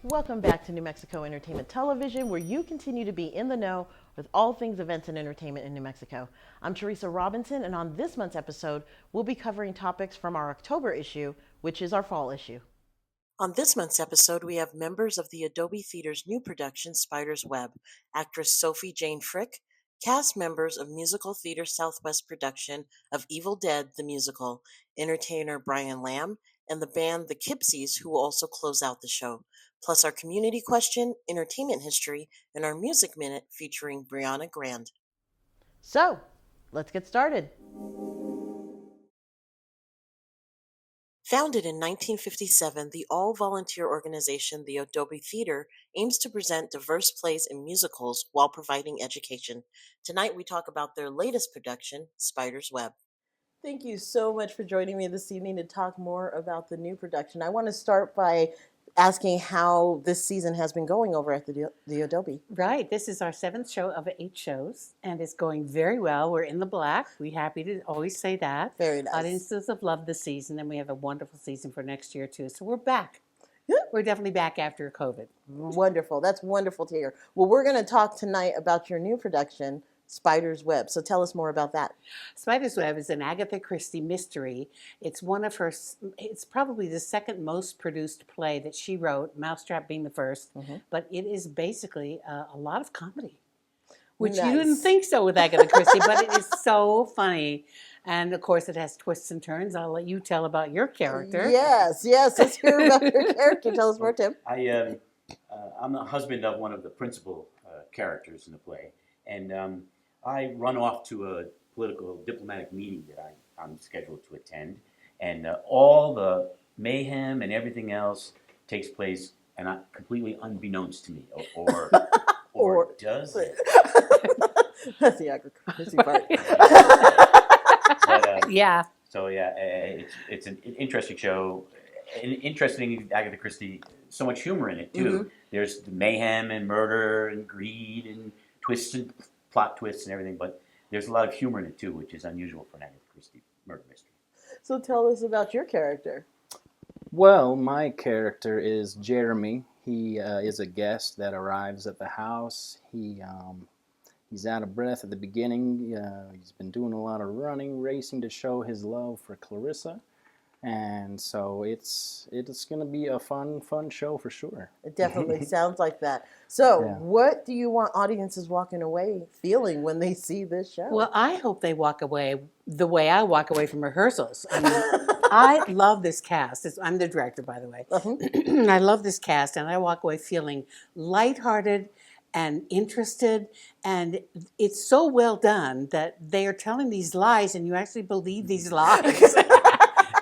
Welcome back to New Mexico Entertainment Television, where you continue to be in the know with all things events and entertainment in New Mexico. I'm Teresa Robinson, and on this month's episode, we'll be covering topics from our October issue, which is our fall issue. On this month's episode, we have members of the Adobe Theater's new production, Spider's Web, actress Sophie Jane Frick, cast members of Musical Theater Southwest production of Evil Dead the Musical, entertainer Bryan Lambe, and the band the Kipsies, who will also close out the show, plus our community question, entertainment history, and our music minute featuring Briana Grand. So, let's get started. Founded in 1957, the all-volunteer organization, the Adobe Theater, aims to present diverse plays and musicals while providing education. Tonight we talk about their latest production, Spider's Web. Thank you so much for joining me this evening to talk more about the new production. I want to start by asking how this season has been going over at the Adobe. Right. This is our 7th show of 8 shows, and it's going very well. We're in the black. We're happy to always say that. Very nice. Audiences have loved the season, and we have a wonderful season for next year, too. So we're back. We're definitely back after COVID. Wonderful. That's wonderful to hear. Well, we're going to talk tonight about your new production, Spider's Web. So tell us more about that. Spider's Web is an Agatha Christie mystery. It's it's probably the second most produced play that she wrote, Mousetrap being the first, but it is basically a lot of comedy, which you didn't think so with Agatha Christie, but it is so funny. And of course, it has twists and turns. I'll let you tell about your character. Yes, let's hear about your character. Tell us more, Tim. I'm the husband of one of the principal characters in the play, and I run off to a political diplomatic meeting that I'm scheduled to attend, and all the mayhem and everything else takes place, and completely unbeknownst to me, or does it? That's the Agatha part. Yeah. So it's an interesting show, an interesting Agatha Christie. So much humor in it too. There's the mayhem and murder and greed and twists and plot twists and everything, but there's a lot of humor in it too, which is unusual for an Agatha Christie murder mystery. So tell us about your character. Well, my character is Jeremy. He is a guest that arrives at the house. He's out of breath at the beginning. He's been doing a lot of running, racing to show his love for Clarissa. And so it's going to be a fun show for sure. It definitely sounds like that. So what do you want audiences walking away feeling when they see this show? Well, I hope they walk away the way I walk away from rehearsals. I mean, I love this cast. I'm the director, by the way. I love this cast, and I walk away feeling lighthearted and interested, and it's so well done that they are telling these lies, and you actually believe these lies.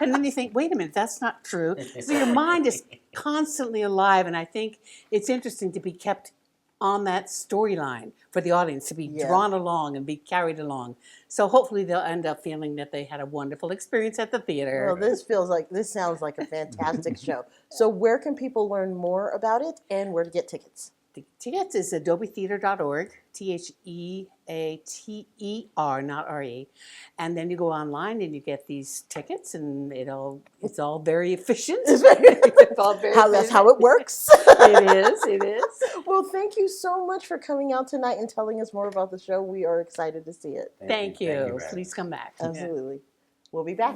And then you think, wait a minute, that's not true. So your mind is constantly alive, and I think it's interesting to be kept on that storyline for the audience, to be drawn along and be carried along. So hopefully they'll end up feeling that they had a wonderful experience at the theater. Well, this sounds like a fantastic show. So where can people learn more about it and where to get tickets? The tickets is adobetheater.org, Theater, not R-E. And then you go online and you get these tickets, and it's all very efficient. It's all very That's how it works. It is. Well, thank you so much for coming out tonight and telling us more about the show. We are excited to see it. Thank you. Please come back. Absolutely. We'll be back.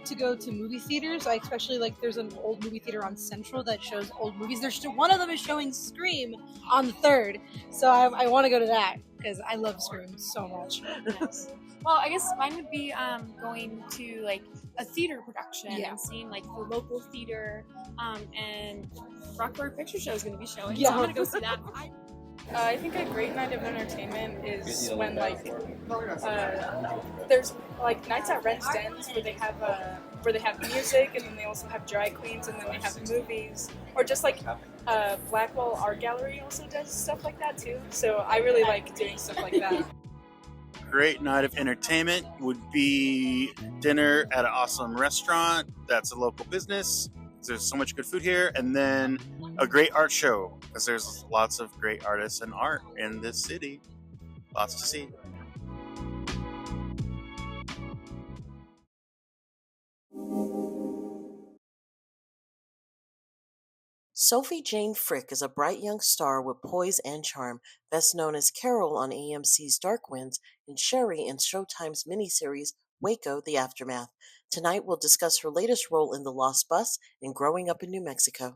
To go to movie theaters. I especially there's an old movie theater on Central that shows old movies. One of them is showing Scream on the 3rd, so I want to go to that because I love Scream so much. Yes. Well, I guess mine would be going to a theater production and seeing the local theater, and Rockford Picture Show is going to be showing. So I'm going to go see that. I think a great night of entertainment is when there's nights at Rent's Dens where they have music, and then they also have drag queens, and then they have movies, or just Blackwell Art Gallery also does stuff like that too. So I really like doing stuff like that. Great night of entertainment would be dinner at an awesome restaurant that's a local business. There's so much good food here, and then a great art show, because there's lots of great artists and art in this city. Lots to see. Sophie Jane Frick is a bright young star with poise and charm, best known as Carol on AMC's Dark Winds and Sherry in Showtime's miniseries Waco: The Aftermath. Tonight we'll discuss her latest role in The Lost Bus and growing up in New Mexico.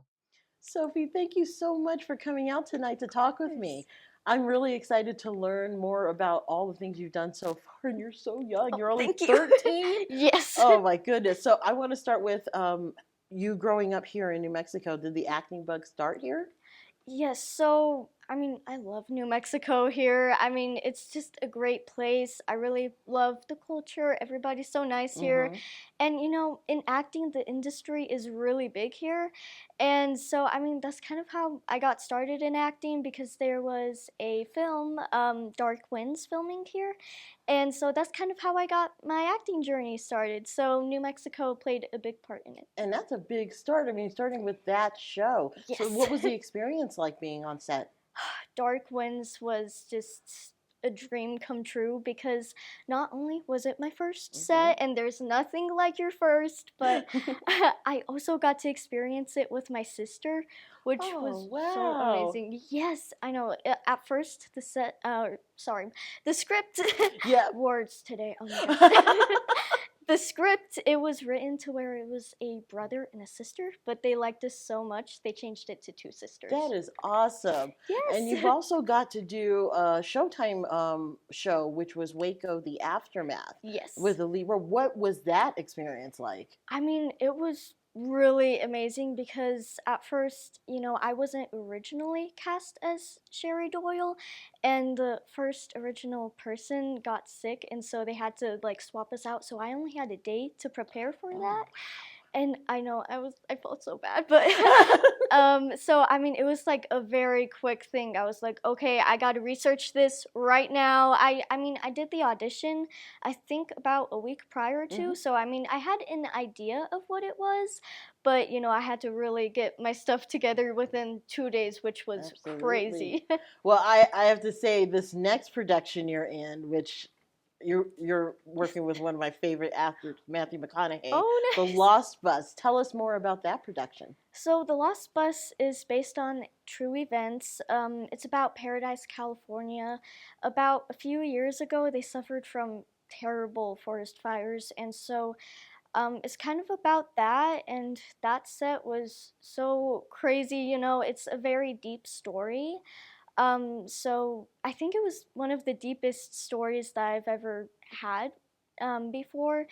Sophie, thank you so much for coming out tonight to talk with me. I'm really excited to learn more about all the things you've done so far, and you're so young. You're only Thank you. 13? Yes. Oh my goodness. So I want to start with you growing up here in New Mexico. Did the acting bug start here? Yes, so I love New Mexico here. It's just a great place. I really love the culture. Everybody's so nice here. And in acting, the industry is really big here. And so, that's kind of how I got started in acting because there was a film, Dark Winds, filming here. And so that's kind of how I got my acting journey started. So New Mexico played a big part in it. And that's a big start. I mean, starting with that show. Yes. So what was the experience like being on set? Dark Winds was just a dream come true because not only was it my first set, and there's nothing like your first, but I also got to experience it with my sister, which was so amazing. Yes, I know. At first, the script. Yeah. Words today. Oh my gosh. The script, it was written to where it was a brother and a sister, but they liked us so much, they changed it to two sisters. That is awesome. Yes. And you've also got to do a Showtime show, which was Waco: The Aftermath. Yes. With a lead role. What was that experience like? It was really amazing because at first, I wasn't originally cast as Sherry Doyle, and the first original person got sick, and so they had to swap us out. So I only had a day to prepare for that. And I know I felt so bad, but so it was a very quick thing. I was like, okay, I got to research this right now. I did the audition, I think about a week prior to, so I had an idea of what it was, but I had to really get my stuff together within 2 days, which was crazy. Well, I have to say, this next production you're in, which you're working with one of my favorite actors, Matthew McConaughey. Oh, nice. The Lost Bus. Tell us more about that production. So The Lost Bus is based on true events. It's about Paradise, California. About a few years ago, they suffered from terrible forest fires, and so it's kind of about that, and that set was so crazy. It's a very deep story. So I think it was one of the deepest stories that I've ever had before.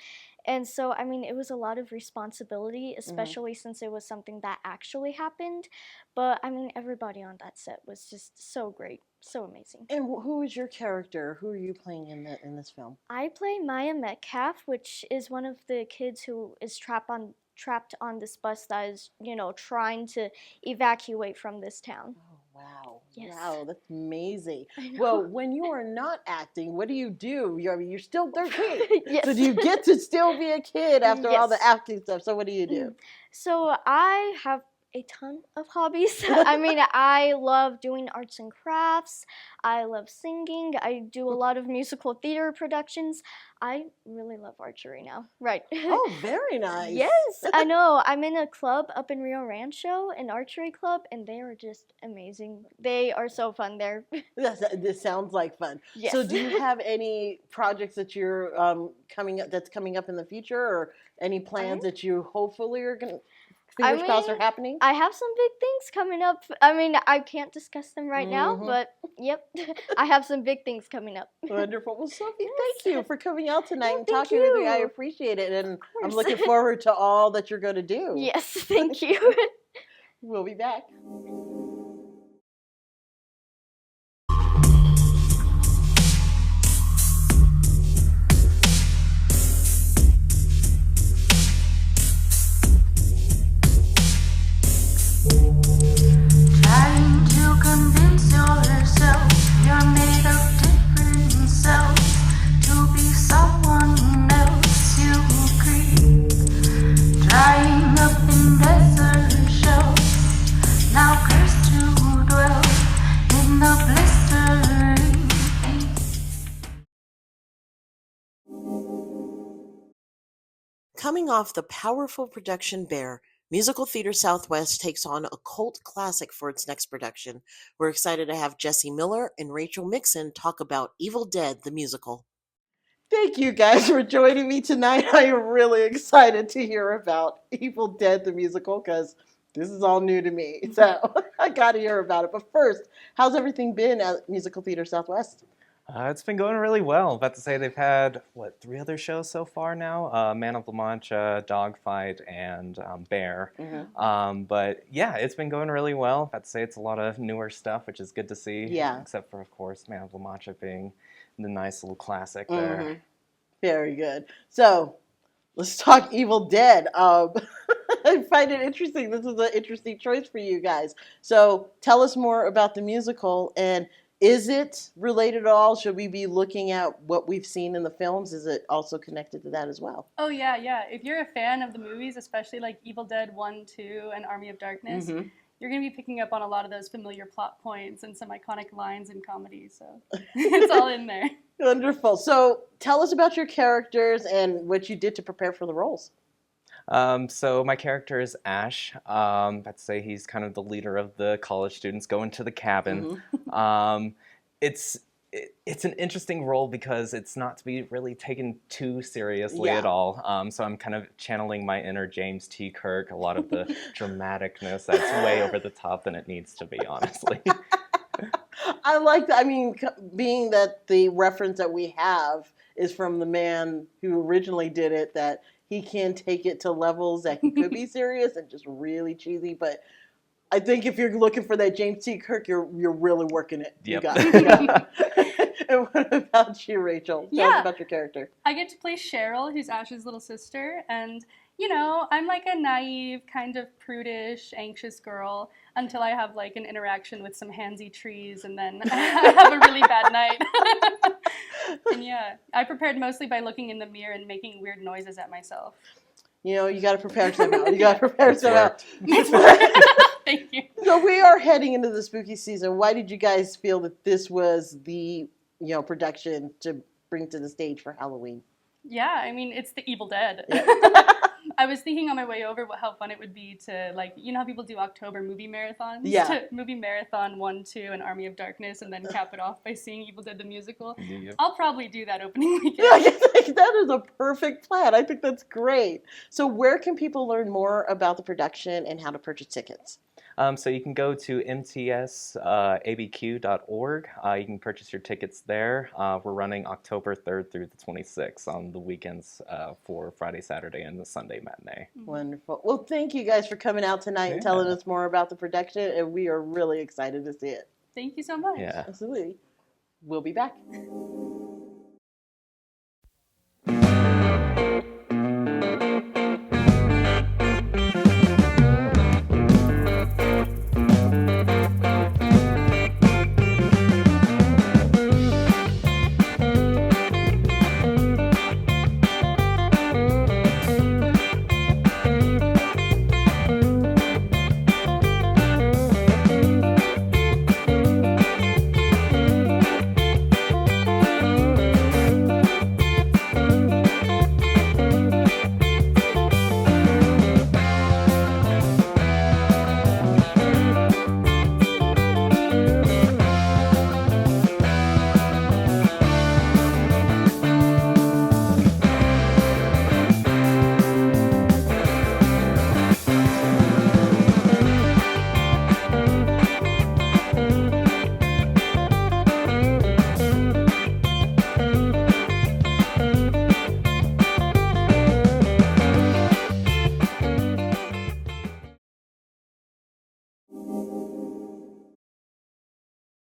And so, it was a lot of responsibility, especially since it was something that actually happened. But, everybody on that set was just so great, so amazing. And who is your character? Who are you playing in this film? I play Maya Metcalf, which is one of the kids who is trapped on this bus that is, trying to evacuate from this town. Wow. Yes. Wow, that's amazing. I know. Well, when you are not acting, what do you do? You're still 13. Yes. So do you get to still be a kid after all the Yes. acting stuff? So what do you do? So I have a ton of hobbies. I love doing arts and crafts. I love singing. I do a lot of musical theater productions. I really love archery now. Right. Oh, very nice. Yes, I know. I'm in a club up in Rio Rancho, an archery club, and they are just amazing. They are so fun there. This sounds like fun. Yes. So do you have any projects that you're coming up in the future, or any plans that you hopefully are going to fingers crossed are happening? I have some big things coming up. I can't discuss them right now, but yep, I have some big things coming up. Wonderful. Well, Sophie, Yes. thank you for coming out tonight and thank talking with me. I you. appreciate it, and I'm course. looking forward to all that you're going to do. Yes, thank you. We'll be back. Trying to convince yourself you're made of different cells to be someone else you agree. Drying up in desert shells, now cursed to dwell in the blistering heat. Coming off the powerful production Bear, Musical Theater Southwest takes on a cult classic for its next production. We're excited to have Jesse Miller and Rachel Mixon talk about Evil Dead, the musical. Thank you guys for joining me tonight. I am really excited to hear about Evil Dead, the musical, because this is all new to me. So I got to hear about it. But first, how's everything been at Musical Theater Southwest? It's been going really well. About to say they've had, 3 other shows so far now? Man of La Mancha, Dogfight, and Bear. But yeah, it's been going really well. About to say it's a lot of newer stuff, which is good to see. Yeah. Except for, of course, Man of La Mancha being the nice little classic there. Very good. So let's talk Evil Dead. I find it interesting. This is an interesting choice for you guys. So tell us more about the musical, and is it related at all? Should we be looking at what we've seen in the films? Is it also connected to that as well? Oh, yeah. If you're a fan of the movies, especially like Evil Dead 1, 2, and Army of Darkness, you're going to be picking up on a lot of those familiar plot points and some iconic lines in comedy. So it's all in there. Wonderful. So tell us about your characters and what you did to prepare for the roles. So my character is Ash. I'd say he's kind of the leader of the college students going to the cabin. It's an interesting role because it's not to be really taken too seriously at all. So I'm kind of channeling my inner James T. Kirk, a lot of the dramaticness that's way over the top than it needs to be, honestly. I like that. I mean, being that the reference that we have is from the man who originally did it, that he can take it to levels that he could be serious and just really cheesy. But I think if you're looking for that James T. Kirk, you're really working it. Yep. You got it. And what about you, Rachel? Tell us about your character. I get to play Cheryl, who's Ash's little sister, and I'm like a naive, kind of prudish, anxious girl until I have like an interaction with some handsy trees, and then I have a really bad night. And I prepared mostly by looking in the mirror and making weird noises at myself. You got to prepare somehow. You got to prepare somehow. Thank you. So we are heading into the spooky season. Why did you guys feel that this was the production to bring to the stage for Halloween? Yeah, I mean, it's the Evil Dead. I was thinking on my way over how fun it would be to, how people do October movie marathons? Yeah. To movie marathon 1, 2, and Army of Darkness, and then cap it off by seeing Evil Dead the musical. Yep. I'll probably do that opening weekend. That is a perfect plan. I think that's great. So where can people learn more about the production and how to purchase tickets? So you can go to mtsabq.org. You can purchase your tickets there. We're running October 3rd through the 26th on the weekends for Friday, Saturday, and the Sunday matinee. Wonderful. Well, thank you guys for coming out tonight and telling us more about the production, and we are really excited to see it. Thank you so much. Yeah. Absolutely. We'll be back.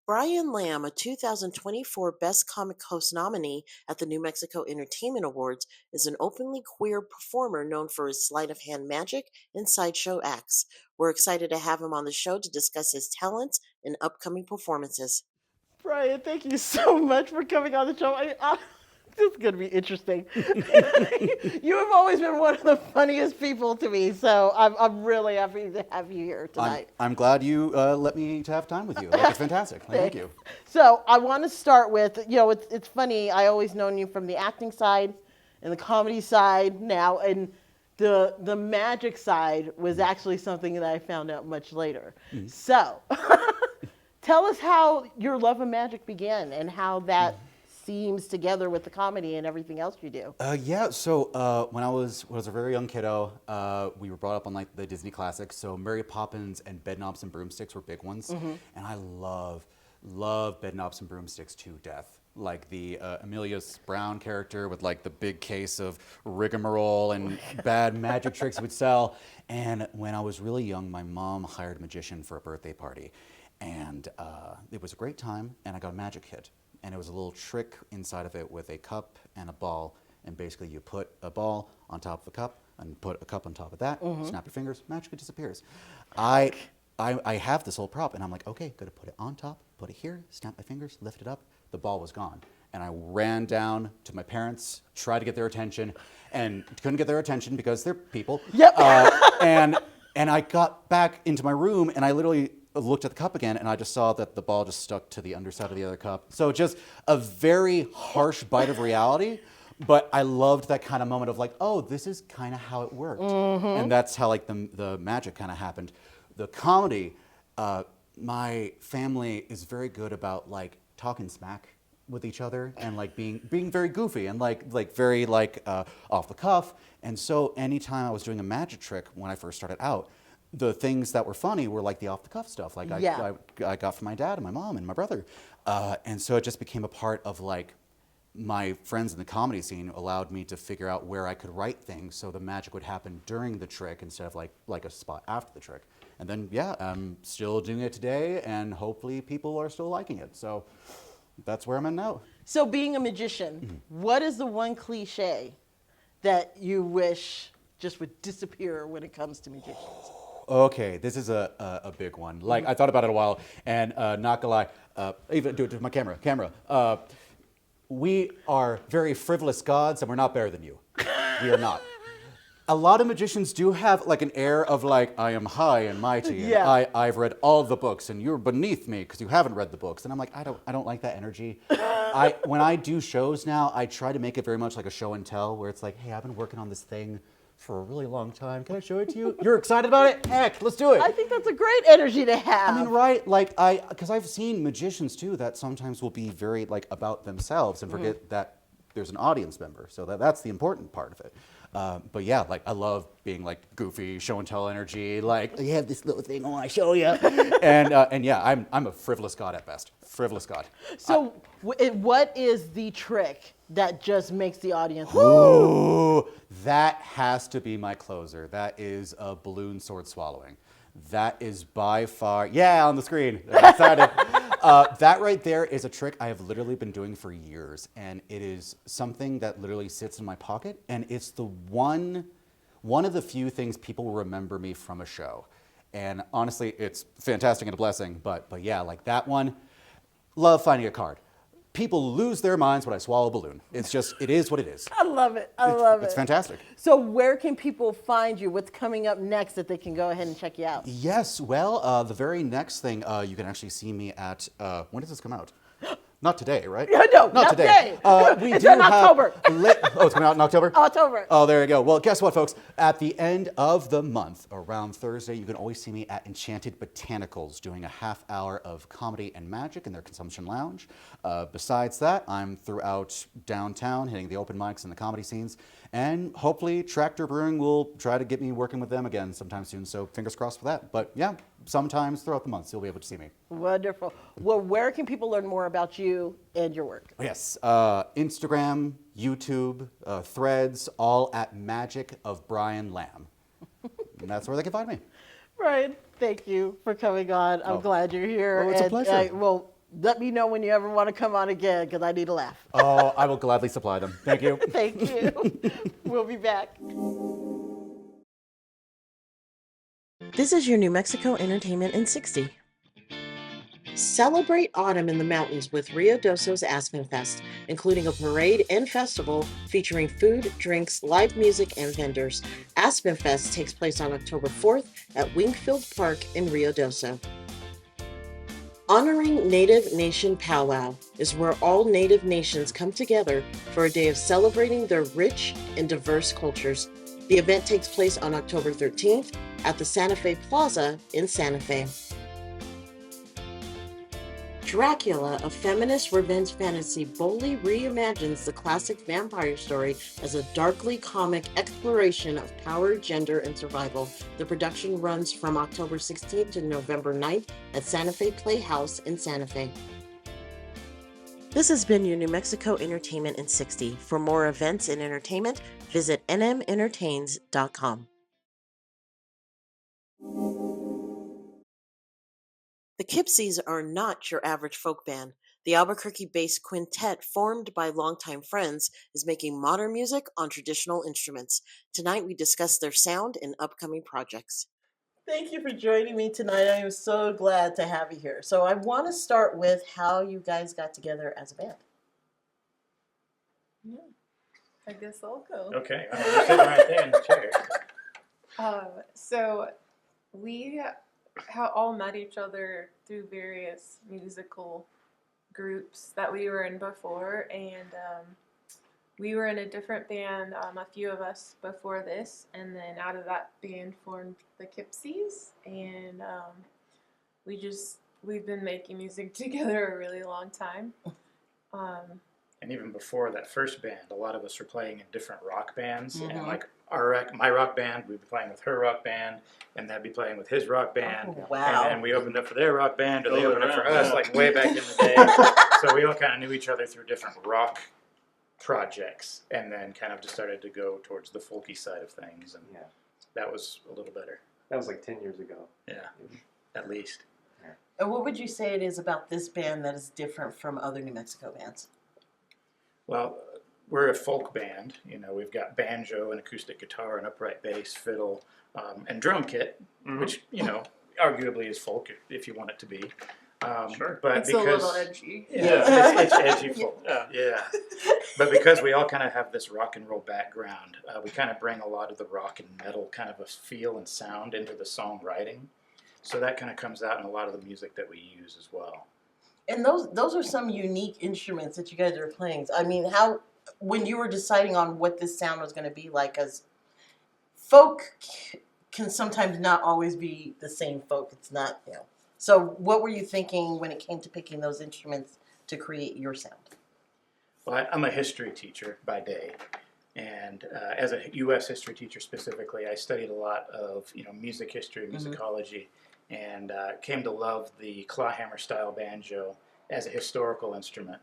Bryan Lambe, a 2024 Best Comic Host nominee at the New Mexico Entertainment Awards, is an openly queer performer known for his sleight of hand magic and sideshow acts. We're excited to have him on the show to discuss his talents and upcoming performances. Bryan, thank you so much for coming on the show. This is going to be interesting. You have always been one of the funniest people to me, so I'm really happy to have you here tonight. I'm glad you let me to have time with you. It's fantastic. Thank you. So I want to start with, it's funny, I always known you from the acting side and the comedy side now, and the magic side was actually something that I found out much later. So, tell us how your love of magic began and how that seems together with the comedy and everything else you do. Yeah, so when I was a very young kiddo, we were brought up on like the Disney classics. So Mary Poppins and Bedknobs and Broomsticks were big ones, and I love Bedknobs and Broomsticks to death. Like the Amelius Brown character with like the big case of rigmarole and bad magic tricks he would sell. And when I was really young, my mom hired a magician for a birthday party, and it was a great time. And I got a magic kit. And it was a little trick inside of it with a cup and a ball. And basically you put a ball on top of a cup and put a cup on top of that, snap your fingers, magically disappears. I have this whole prop and I'm like, okay, gotta put it on top, put it here, snap my fingers, lift it up, the ball was gone. And I ran down to my parents, tried to get their attention, and couldn't get their attention because they're people. Yep. And I got back into my room and I literally looked at the cup again and I just saw that the ball just stuck to the underside of the other cup. So just a very harsh bite of reality, but I loved that kind of moment of like, oh, this is kind of how it worked. And that's how like the magic kind of happened. The comedy, my family is very good about like talking smack with each other and like being very goofy and like very like off the cuff. And so anytime I was doing a magic trick when I first started out, the things that were funny were like the off-the-cuff stuff, like I got from my dad and my mom and my brother, and so it just became a part of like my friends in the comedy scene allowed me to figure out where I could write things so the magic would happen during the trick instead of like a spot after the trick. And then yeah, I'm still doing it today, and hopefully people are still liking it. So that's where I'm at now. So being a magician, what is the one cliche that you wish just would disappear when it comes to magicians? Okay, this is a big one. Like, I thought about it a while, and not gonna lie, even do it to my camera. We are very frivolous gods, and we're not better than you. We are not. A lot of magicians do have like an air of like, I am high and mighty, and I've read all the books, and you're beneath me because you haven't read the books. And I'm like, I don't like that energy. When I do shows now, I try to make it very much like a show and tell, where it's like, hey, I've been working on this thing for a really long time. Can I show it to you? You're excited about it? Heck, let's do it. I think that's a great energy to have. I mean, right? Like because I've seen magicians too that sometimes will be very like about themselves and forget that there's an audience member. So that's the important part of it. But yeah, like I love being like goofy, show and tell energy. Like you have this little thing I want to show you, and yeah, I'm a frivolous god at best. Frivolous god. So what is the trick that just makes the audience? Ooh, that has to be my closer. That is a balloon sword swallowing. That is by far, yeah, on the screen. I'm excited. That right there is a trick I have literally been doing for years, and it is something that literally sits in my pocket, and it's the one of the few things people will remember me from a show. And honestly, it's fantastic and a blessing, but yeah, like that one, love finding a card. People lose their minds when I swallow a balloon. It's just, it is what it is. I love it. I love it. It's fantastic. So where can people find you? What's coming up next that they can go ahead and check you out? Yes, well, the very next thing, you can actually see me at, when does this come out? Not today, right? No, not today. It's in October. It's coming out in October? October. Oh, there you go. Well, guess what, folks? At the end of the month, around Thursday, you can always see me at Enchanted Botanicals doing a half hour of comedy and magic in their consumption lounge. Besides that, I'm throughout downtown hitting the open mics and the comedy scenes. And hopefully Tractor Brewing will try to get me working with them again sometime soon. So fingers crossed for that. But yeah, sometimes throughout the months, you'll be able to see me. Wonderful. Well, where can people learn more about you and your work? Yes, Instagram, YouTube, Threads, all at Magic of Bryan Lambe. And that's where they can find me. Brian, thank you for coming on. I'm glad you're here. Oh, it's a pleasure. Let me know when you ever want to come on again, because I need a laugh. Oh, I will gladly supply them. Thank you. Thank you. We'll be back. This is your New Mexico Entertainment in 60. Celebrate autumn in the mountains with Rio Doso's Aspen Fest, including a parade and festival featuring food, drinks, live music, and vendors. Aspen Fest takes place on October 4th at Wingfield Park in Rio Doso. Honoring Native Nation Powwow is where all Native nations come together for a day of celebrating their rich and diverse cultures. The event takes place on October 13th at the Santa Fe Plaza in Santa Fe. Dracula, a feminist revenge fantasy, boldly reimagines the classic vampire story as a darkly comic exploration of power, gender, and survival. The production runs from October 16th to November 9th at Santa Fe Playhouse in Santa Fe. This has been your New Mexico Entertainment in 60. For more events and entertainment, visit nmentertains.com. The Kipsies are not your average folk band. The Albuquerque-based quintet, formed by longtime friends, is making modern music on traditional instruments. Tonight, we discuss their sound and upcoming projects. Thank you for joining me tonight. I am so glad to have you here. So I want to start with how you guys got together as a band. Yeah, I guess I'll go. Okay, you're sitting right there in the chair. So we all met each other through various musical groups that we were in before, and we were in a different band, a few of us before this, and then out of that band formed the Kipsies, and we've been making music together a really long time. And even before that first band, a lot of us were playing in different rock bands. Mhm. And like my rock band, we'd be playing with her rock band, and they'd be playing with his rock band. Oh, wow. And then we opened up for their rock band, or they Oh, opened up for yeah. us, like way back in the day. So we all kind of knew each other through different rock projects, and then kind of just started to go towards the folky side of things. And that was a little better. That was like 10 years ago. Yeah, at least. And what would you say it is about this band that is different from other New Mexico bands? Well, we're a folk band. You know, we've got banjo and acoustic guitar and upright bass, fiddle, and drum kit, which, you know, arguably is folk if you want it to be. Sure. But It's because, a little edgy. Yeah, it's edgy folk. Yeah. But because we all kind of have this rock and roll background, we kind of bring a lot of the rock and metal kind of a feel and sound into the songwriting. So that kind of comes out in a lot of the music that we use as well. And those are some unique instruments that you guys are playing. I mean, when you were deciding on what this sound was going to be like, because folk can sometimes not always be the same folk. It's not, you know. So what were you thinking when it came to picking those instruments to create your sound? Well, I'm a history teacher by day. And as a U.S. history teacher specifically, I studied a lot of, you know, music history, musicology, and came to love the clawhammer style banjo as a historical instrument,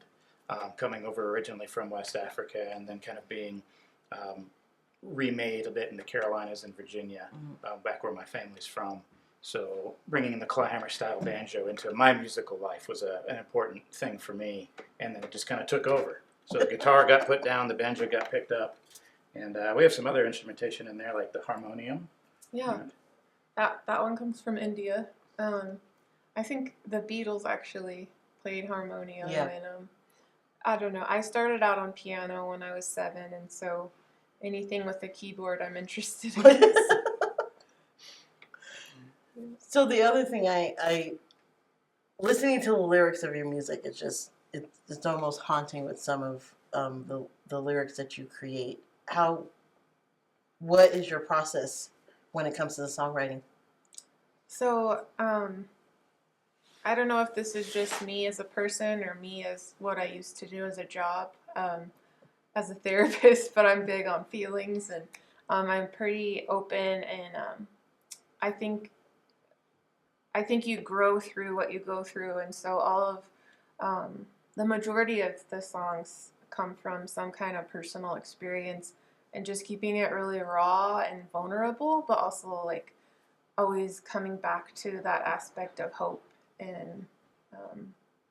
coming over originally from West Africa and then kind of being remade a bit in the Carolinas and Virginia, back where my family's from. So bringing in the clawhammer style banjo into my musical life was an important thing for me, and then it just kind of took over. So the guitar got put down, the banjo got picked up, and we have some other instrumentation in there like the harmonium. Yeah. That one comes from India. I think the Beatles actually played harmonium, and I don't know. I started out on piano when I was 7, and so anything with a keyboard I'm interested in. So the other thing, I listening to the lyrics of your music, it's almost haunting with some of the lyrics that you create. What is your process when it comes to the songwriting? So, I don't know if this is just me as a person or me as what I used to do as a job as a therapist, but I'm big on feelings, and I'm pretty open, and I think you grow through what you go through, and so all of the majority of the songs come from some kind of personal experience, and just keeping it really raw and vulnerable, but also like always coming back to that aspect of hope and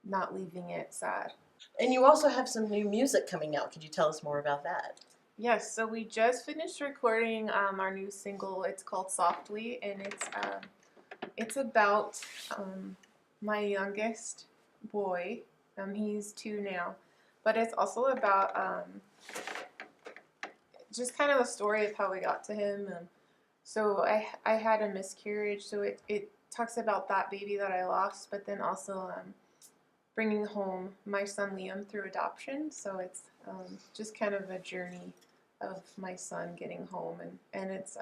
not leaving it sad. And you also have some new music coming out. Could you tell us more about that? Yes, so we just finished recording our new single. It's called Softly, and it's about my youngest boy. He's 2 now, but it's also about just kind of the story of how we got to him. So I had a miscarriage, so it talks about that baby that I lost, but then also bringing home my son Liam through adoption. So it's just kind of a journey of my son getting home, and it's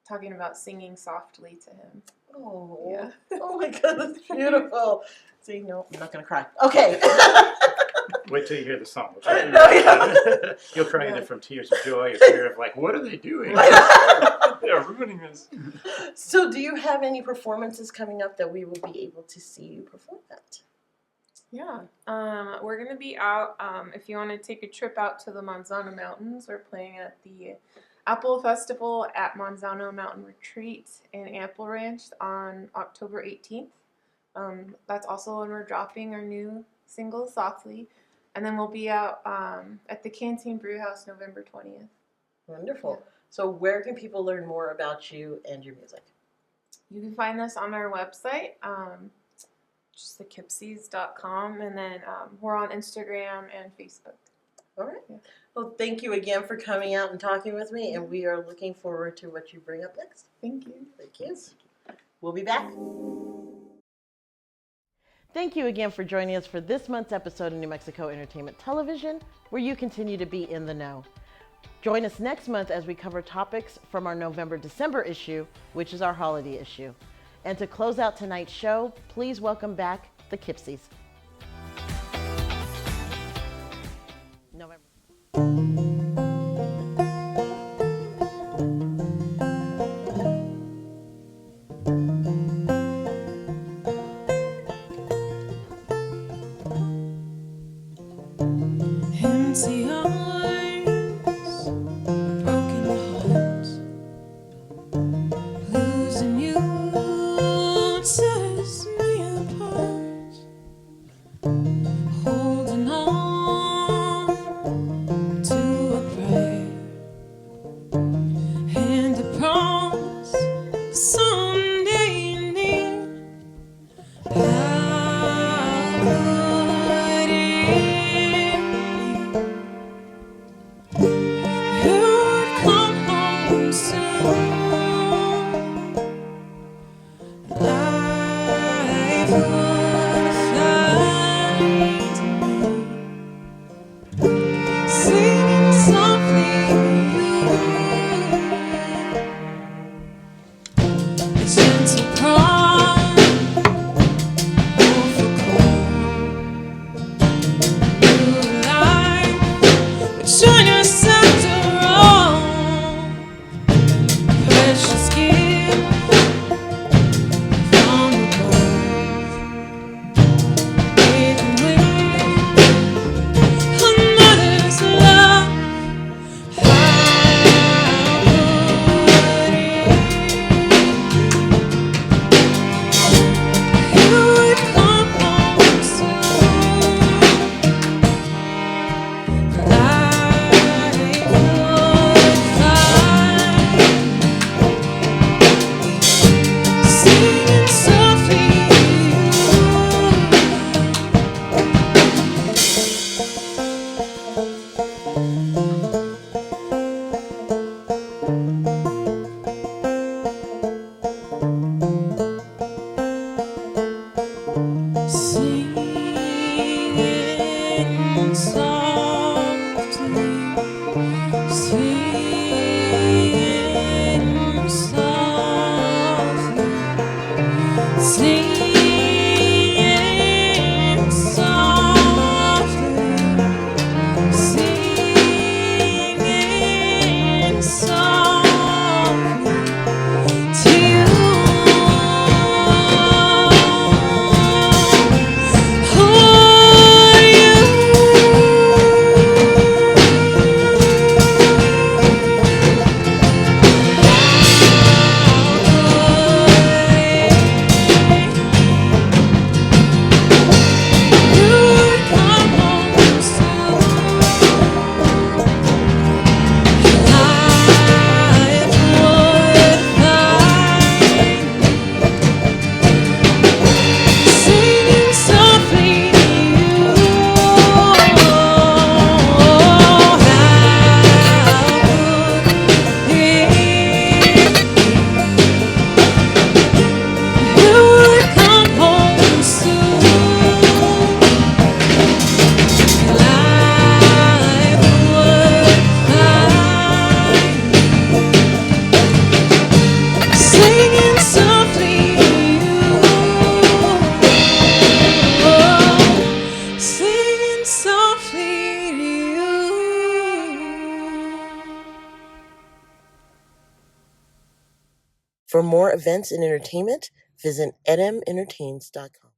talking about singing softly to him. Oh, yeah. Oh my God, that's beautiful. See, no, I'm not gonna cry. Okay. Wait till you hear the song. No, You'll cry either from tears of joy or fear of like, what are they doing? They're ruining this. So, do you have any performances coming up that we will be able to see you perform at? Yeah, we're gonna be out. If you want to take a trip out to the Manzano Mountains, we're playing at the Apple Festival at Manzano Mountain Retreat in Apple Ranch on October 18th. That's also when we're dropping our new single, Softly. And then we'll be out at the Canteen Brewhouse November 20th. Wonderful. So where can people learn more about you and your music? You can find us on our website, just the Kipsies.com, and then we're on Instagram and Facebook. All right. Yeah. Well, thank you again for coming out and talking with me, and we are looking forward to what you bring up next. Thank you. Thank you. We'll be back. Thank you again for joining us for this month's episode of New Mexico Entertainment Television, where you continue to be in the know. Join us next month as we cover topics from our November-December issue, which is our holiday issue. And to close out tonight's show, please welcome back the Kipsies. November. Empty arms, broken heart, losing you tears me apart. Holding on to a prayer and a promise someday near. How could it be? For more events and entertainment, visit edmentertains.com.